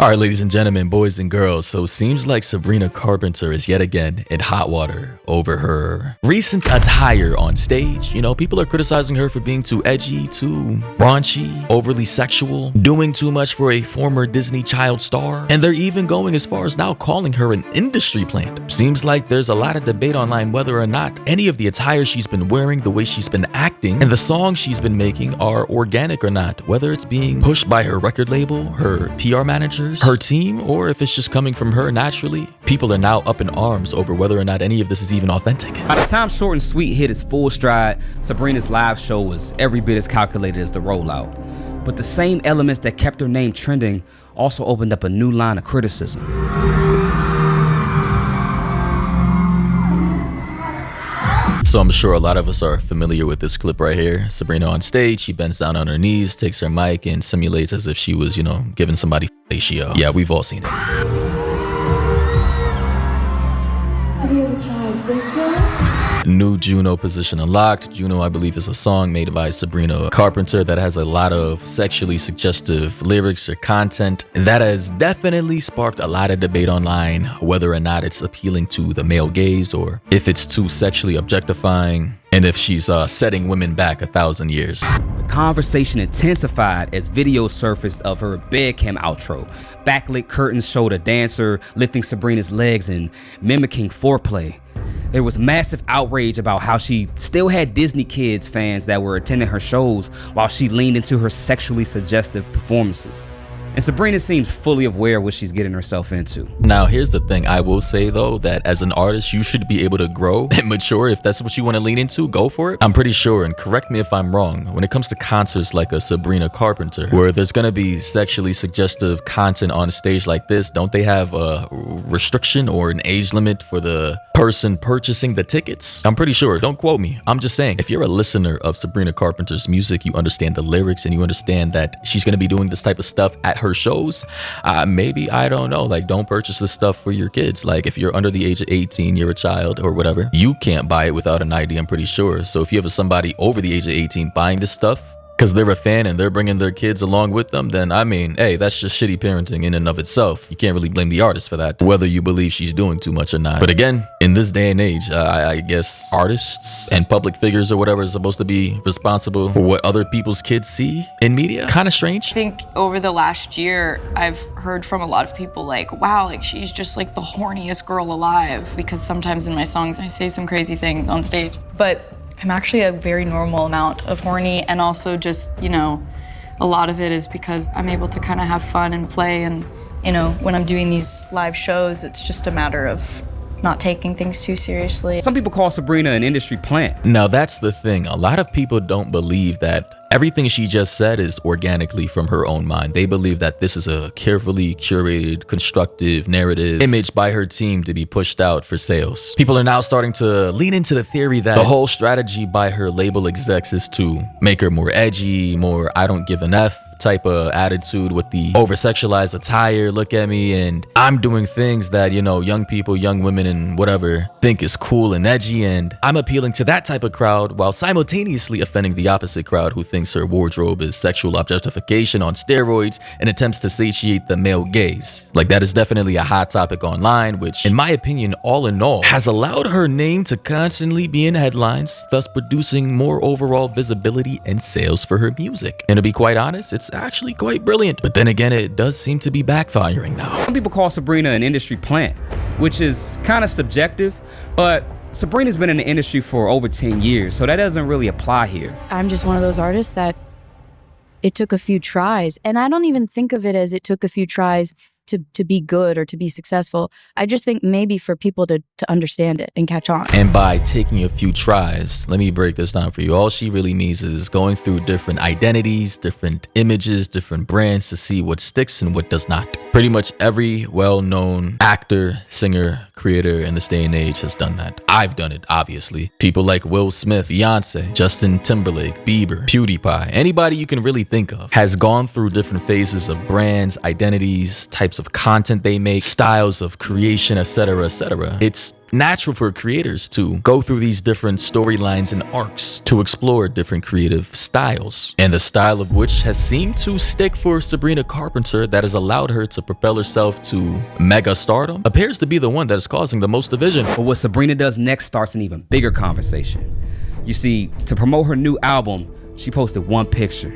All right, ladies and gentlemen, boys and girls, so seems like Sabrina Carpenter is yet again in hot water over her recent attire on stage. You know, people are criticizing her for being too edgy, too raunchy, overly sexual, doing too much for a former Disney child star, and they're even going as far as now calling her an industry plant. Seems like there's a lot of debate online whether or not any of the attire she's been wearing, the way she's been acting, and the songs she's been making are organic or not, whether it's being pushed by her record label, her PR manager, her team, or if it's just coming from her naturally. People are now up in arms over whether or not any of this is even authentic. By the time Short and Sweet hit its full stride, Sabrina's live show was every bit as calculated as the rollout. But the same elements that kept her name trending also opened up a new line of criticism. So I'm sure a lot of us are familiar with this clip right here. Sabrina on stage, she bends down on her knees, takes her mic, and simulates as if she was, you know, giving somebody fellatio. Yeah, we've all seen it. Have you ever tried this one? New Juno position unlocked. Juno, I believe, is a song made by Sabrina Carpenter that has a lot of sexually suggestive lyrics or content. That has definitely sparked a lot of debate online whether or not it's appealing to the male gaze or if it's too sexually objectifying and if she's setting women back 1,000 years. The conversation intensified as videos surfaced of her bed cam outro. Backlit curtains showed a dancer lifting Sabrina's legs and mimicking foreplay. There was massive outrage about how she still had Disney Kids fans that were attending her shows while she leaned into her sexually suggestive performances. And Sabrina seems fully aware of what she's getting herself into. Now, here's the thing. I will say, though, that as an artist, you should be able to grow and mature. If that's what you want to lean into, go for it. I'm pretty sure, and correct me if I'm wrong, when it comes to concerts like a Sabrina Carpenter, where there's going to be sexually suggestive content on a stage like this, don't they have a restriction or an age limit for the person purchasing the tickets? I'm pretty sure. Don't quote me. I'm just saying, if you're a listener of Sabrina Carpenter's music, you understand the lyrics and you understand that she's going to be doing this type of stuff at her shows, maybe, I don't know, like, don't purchase this stuff for your kids. Like, if you're under the age of 18, you're a child or whatever, you can't buy it without an ID, I'm pretty sure. So if you have somebody over the age of 18 buying this stuff because they're a fan and they're bringing their kids along with them, then I mean, hey, that's just shitty parenting in and of itself. You can't really blame the artist for that, whether you believe she's doing too much or not. But again, in this day and age, I guess artists and public figures or whatever is supposed to be responsible for what other people's kids see in media. Kind of strange. I think over the last year, I've heard from a lot of people like, wow, like she's just like the horniest girl alive, because sometimes in my songs I say some crazy things on stage. But I'm actually a very normal amount of horny, and also just, you know, a lot of it is because I'm able to kind of have fun and play, and, you know, when I'm doing these live shows, it's just a matter of not taking things too seriously. Some people call Sabrina an industry plant. Now, that's the thing. A lot of people don't believe that everything she just said is organically from her own mind. They believe that this is a carefully curated, constructive narrative image by her team to be pushed out for sales. People are now starting to lean into the theory that the whole strategy by her label execs is to make her more edgy, more I don't give an F type of attitude with the over-sexualized attire. Look at me, and I'm doing things that, you know, young people, young women and whatever think is cool and edgy, and I'm appealing to that type of crowd while simultaneously offending the opposite crowd who thinks her wardrobe is sexual objectification on steroids and attempts to satiate the male gaze. Like, that is definitely a hot topic online, which in my opinion, all in all, has allowed her name to constantly be in headlines, thus producing more overall visibility and sales for her music. And to be quite honest, it's actually quite brilliant. But then again, it does seem to be backfiring now. Some people call Sabrina an industry plant, which is kind of subjective, but Sabrina's been in the industry for over 10 years, so that doesn't really apply here. I'm just one of those artists that it took a few tries, and I don't even think of it as it took a few tries to be good or to be successful. I just think maybe for people to understand it and catch on. And by taking a few tries, let me break this down for you. All she really means is going through different identities, different images, different brands to see what sticks and what does not. Pretty much every well-known actor, singer, creator in this day and age has done that. I've done it, obviously. People like Will Smith, Beyonce, Justin Timberlake, Bieber, PewDiePie, anybody you can really think of has gone through different phases of brands, identities, types of of content they make, styles of creation, etc., etc. It's natural for creators to go through these different storylines and arcs to explore different creative styles, and the style of which has seemed to stick for Sabrina Carpenter, that has allowed her to propel herself to mega stardom, appears to be the one that is causing the most division. But what Sabrina does next starts an even bigger conversation. You see, to promote her new album, she posted one picture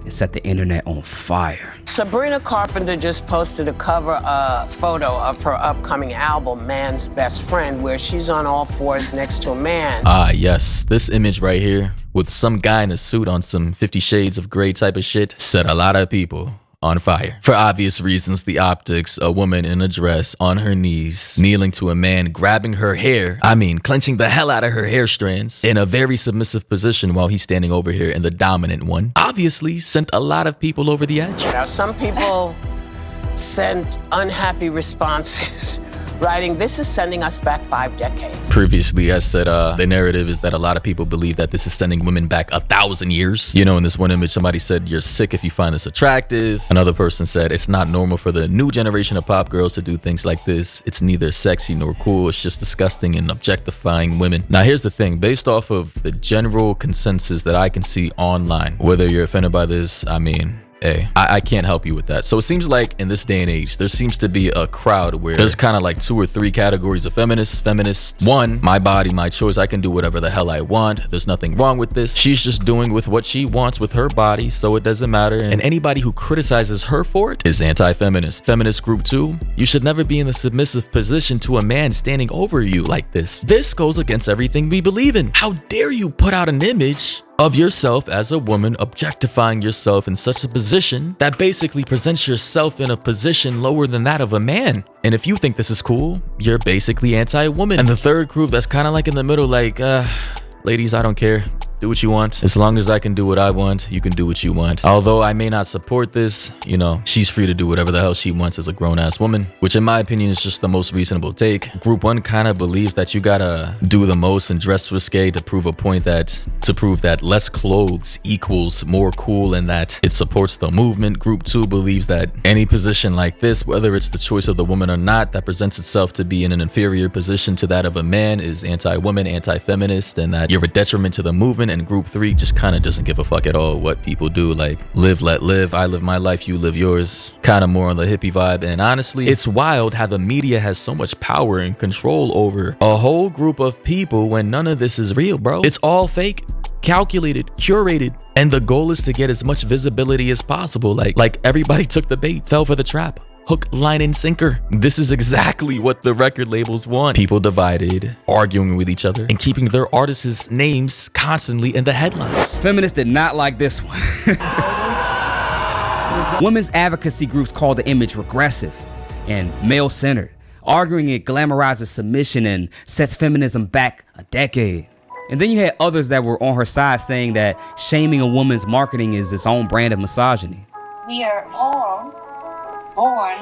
and set the internet on fire. Sabrina Carpenter just posted a cover photo of her upcoming album, Man's Best Friend, where she's on all fours next to a man. Ah, yes, this image right here with some guy in a suit on some 50 Shades of Grey type of shit set a lot of people on fire. For obvious reasons, the optics, a woman in a dress on her knees, kneeling to a man, grabbing her hair, clenching the hell out of her hair strands in a very submissive position while he's standing over here in the dominant one, obviously sent a lot of people over the edge. Now, some people sent unhappy responses writing, "This is sending us back 5 decades." Previously, I said the narrative is that a lot of people believe that this is sending women back 1,000 years. You know, in this one image, somebody said, "You're sick if you find this attractive." Another person said, "It's not normal for the new generation of pop girls to do things like this. It's neither sexy nor cool. It's just disgusting and objectifying women." Now, here's the thing. Based off of the general consensus that I can see online, whether you're offended by this, hey, I can't help you with that. So it seems like in this day and age, there seems to be a crowd where there's kind of like 2 or 3 categories of feminists. Feminists, 1, my body, my choice. I can do whatever the hell I want. There's nothing wrong with this. She's just doing with what she wants with her body, so it doesn't matter. And anybody who criticizes her for it is anti-feminist. Feminist group 2, you should never be in the submissive position to a man standing over you like this. This goes against everything we believe in. How dare you put out an image of yourself as a woman, objectifying yourself in such a position that basically presents yourself in a position lower than that of a man. And if you think this is cool, you're basically anti-woman. And the third group that's kind of like in the middle, like, ladies, I don't care. Do what you want. As long as I can do what I want, you can do what you want. Although I may not support this, you know, she's free to do whatever the hell she wants as a grown-ass woman, which in my opinion is just the most reasonable take. Group 1 kind of believes that you gotta do the most and dress risque to prove that less clothes equals more cool and that it supports the movement. Group 2 believes that any position like this, whether it's the choice of the woman or not, that presents itself to be in an inferior position to that of a man is anti-woman, anti-feminist, and that you're a detriment to the movement. And group 3 just kind of doesn't give a fuck at all what people do, like live, let live. I live my life, you live yours. Kind of more on the hippie vibe. And honestly, it's wild how the media has so much power and control over a whole group of people when none of this is real, bro. It's all fake, calculated, curated, and the goal is to get as much visibility as possible. Like everybody took the bait, fell for the trap. Hook, line, and sinker. This is exactly what the record labels want. People divided, arguing with each other, and keeping their artists' names constantly in the headlines. Feminists did not like this one. Women's advocacy groups call the image regressive and male-centered, arguing it glamorizes submission and sets feminism back a decade. And then you had others that were on her side saying that shaming a woman's marketing is its own brand of misogyny. We are all born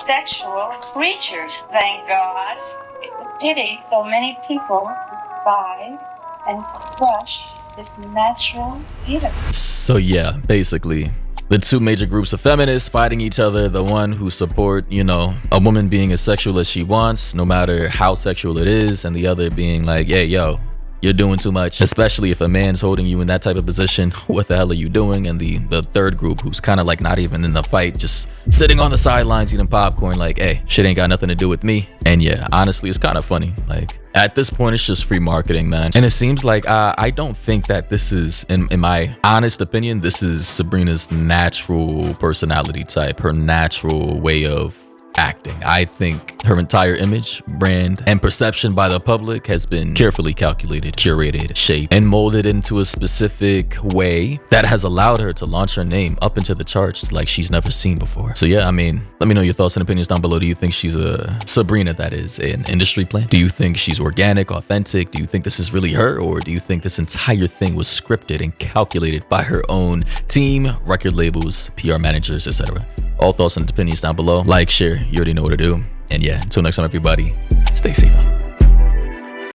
sexual creatures, thank God. It's a pity so many people despise and crush this natural beauty. So yeah, basically, the 2 major groups of feminists fighting each other, the one who support, you know, a woman being as sexual as she wants, no matter how sexual it is, and the other being like, hey, yo, you're doing too much, especially if a man's holding you in that type of position. What the hell are you doing? And the third group, who's kind of like not even in the fight, just sitting on the sidelines eating popcorn, like, hey, shit ain't got nothing to do with me. And yeah, honestly, it's kind of funny. Like, at this point, it's just free marketing, man. And it seems like I don't think that this is, in my honest opinion, this is Sabrina's natural personality type, her natural way of acting. I think her entire image, brand, and perception by the public has been carefully calculated, curated, shaped, and molded into a specific way that has allowed her to launch her name up into the charts like she's never seen before. So yeah, I mean, let me know your thoughts and opinions down below. Do you think she's a Sabrina, that is, an industry plant? Do you think she's organic, authentic? Do you think this is really her? Or do you think this entire thing was scripted and calculated by her own team, record labels, PR managers, etc.? All thoughts and opinions down below. Like, share, you already know what to do. And yeah, until next time, everybody, stay safe.